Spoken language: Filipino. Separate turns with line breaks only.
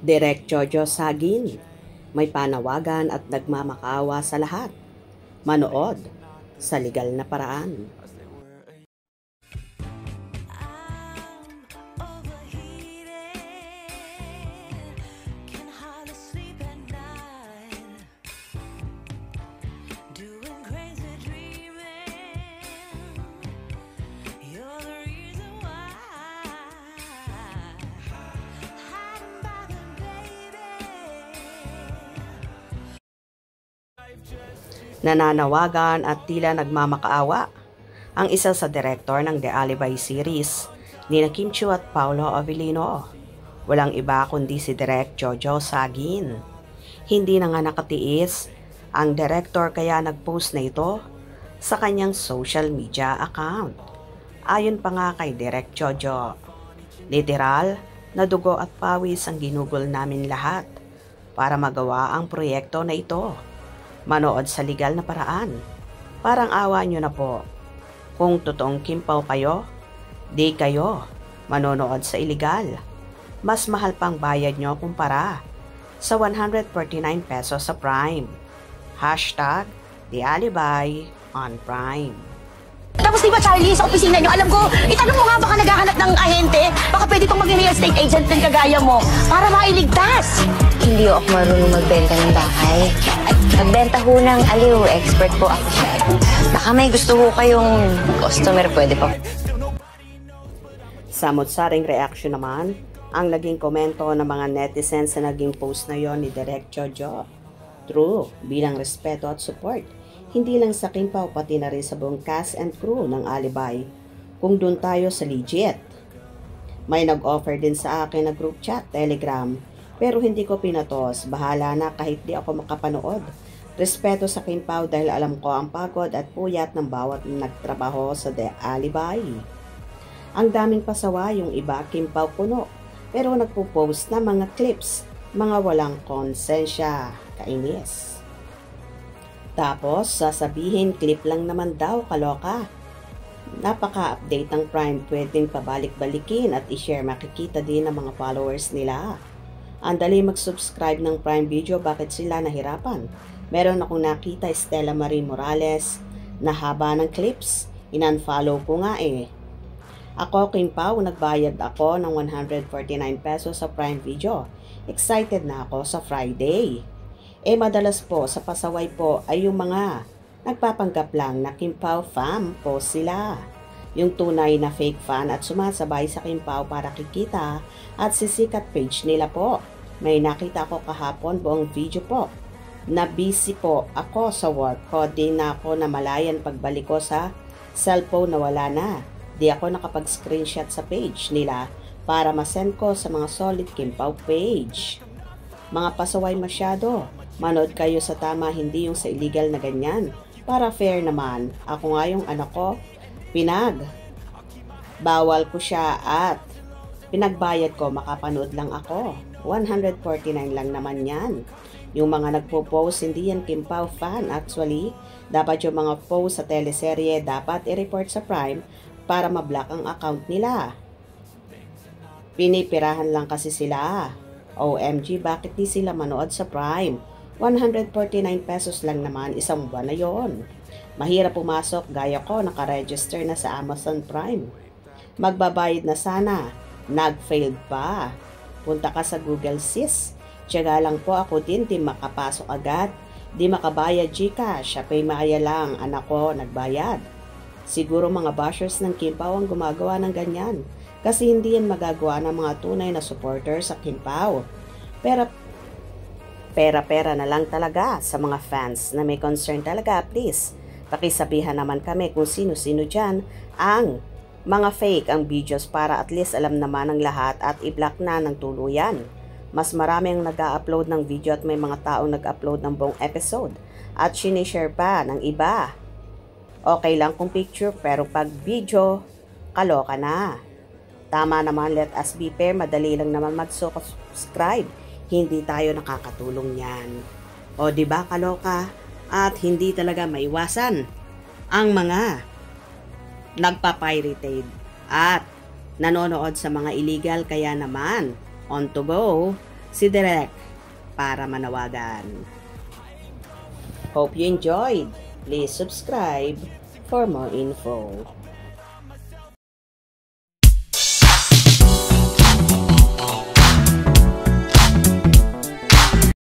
Direk Jojo Sagin, may panawagan at nagmamakaawa sa lahat. Manood sa legal na paraan. Nananawagan at tila nagmamakaawa ang isa sa direktor ng The Alibi series, nina Kim Chiu at Paolo Avellino. Walang iba kundi si Direk Jojo Sagin. Hindi na nga nakatiis ang direktor kaya nagpost na ito sa kanyang social media account. Ayon pa nga kay Direk Jojo, literal na dugo at pawis ang ginugol namin lahat para magawa ang proyekto na ito. Manood sa legal na paraan. Parang awa nyo na po. Kung totoong Kimpaw kayo, di kayo manonood sa illegal. Mas mahal pang bayad nyo kumpara sa 149 pesos sa Prime. Hashtag The Alibi on Prime.
Tapos diba Charlie, sa opisina nyo, alam ko, itanong mo nga baka naghahanap ng ahente, baka pwede itong maging real estate agent ng kagaya mo, para mailigtas.
Hindi ako marunong magbenta ng bahay. Nagbenta ho ng aliw, expert po ako. Baka may gusto ho kayong customer, pwede po.
Samot-saring reaksyon naman ang naging komento ng mga netizens sa naging post na yon ni Direk Jojo. True, bilang respeto at support. Hindi lang sa Kimpaw pati na rin sa buong cast and crew ng Alibi. Kung doon tayo sa legit. May nag-offer din sa akin na group chat, Telegram. Pero hindi ko pinatos. Bahala na kahit di ako makapanood. Respeto sa Kimpaw dahil alam ko ang pagod at puyat ng bawat nagtrabaho sa The Alibi. Ang daming pasawa yung iba Kimpaw puno. Pero nagpo-post na mga clips. Mga walang konsensya. Kainis. Tapos, sasabihin, clip lang naman daw, kaloka. Napaka-update ng Prime, pwedeng pabalik-balikin at i-share, makikita din ng mga followers nila. Ang dali mag-subscribe ng Prime Video, bakit sila nahirapan? Meron akong nakita, Stella Marie Morales, na haba ng clips. Inunfollow ko nga eh. Ako, Kimpaw, nagbayad ako ng 149 pesos sa Prime Video. Excited na ako sa Friday. Madalas po sa pasaway po ay yung mga nagpapanggap lang na Kimpaw fan po sila. Yung tunay na fake fan at sumasabay sa Kimpaw para kikita at sisikat page nila po. May nakita ko kahapon buong video po. Na busy po ako sa work ko, di na ako namalayan pagbalik ko sa cellphone na wala na. Di ako nakapag-screenshot sa page nila para masend ko sa mga solid Kimpaw page. Mga pasaway masyado. Manood kayo sa tama, hindi yung sa illegal na ganyan. Para fair naman, ako nga yung anak ko, bawal ko siya at pinagbayad ko, makapanood lang ako. 149 lang naman yan. Yung mga nagpo-post, hindi yan Kimpaw fan. Actually, dapat yung mga post sa teleserye, dapat i-report sa Prime para ma-block ang account nila. Pinipirahan lang kasi sila. OMG, bakit di sila manood sa Prime? 149 pesos lang naman, isang buwan na yon. Mahirap pumasok, gaya ko, nakaregister na sa Amazon Prime. Magbabayad na sana, nag-failed pa. Punta ka sa Google sis. Tiyaga lang po ako din, di makapasok agad. Di makabayad Gcash, siya pay maya lang, anak ko nagbayad. Siguro mga bashers ng Kimpaw ang gumagawa ng ganyan. Kasi hindi yan magagawa ng mga tunay na supporter sa Kimpaw. Pero pera-pera na lang talaga sa mga fans na may concern talaga, please. Pakisabihan naman kami kung sino-sino dyan ang mga fake ang videos para at least alam naman ng lahat at i-block na ng tuluyan. Mas marami ang nag-upload ng video at may mga taong nag-upload ng buong episode at sinishare pa ng iba. Okay lang kung picture pero pag video, kaloka na. Tama naman, let us be fair, madali lang naman mag-subscribe. Hindi tayo nakakatulong yan. O diba kaloka? At hindi talaga maiwasan ang mga nagpa-pirated at nanonood sa mga illegal, kaya naman on to go si Direk para manawagan. Hope you enjoyed. Please subscribe for more info.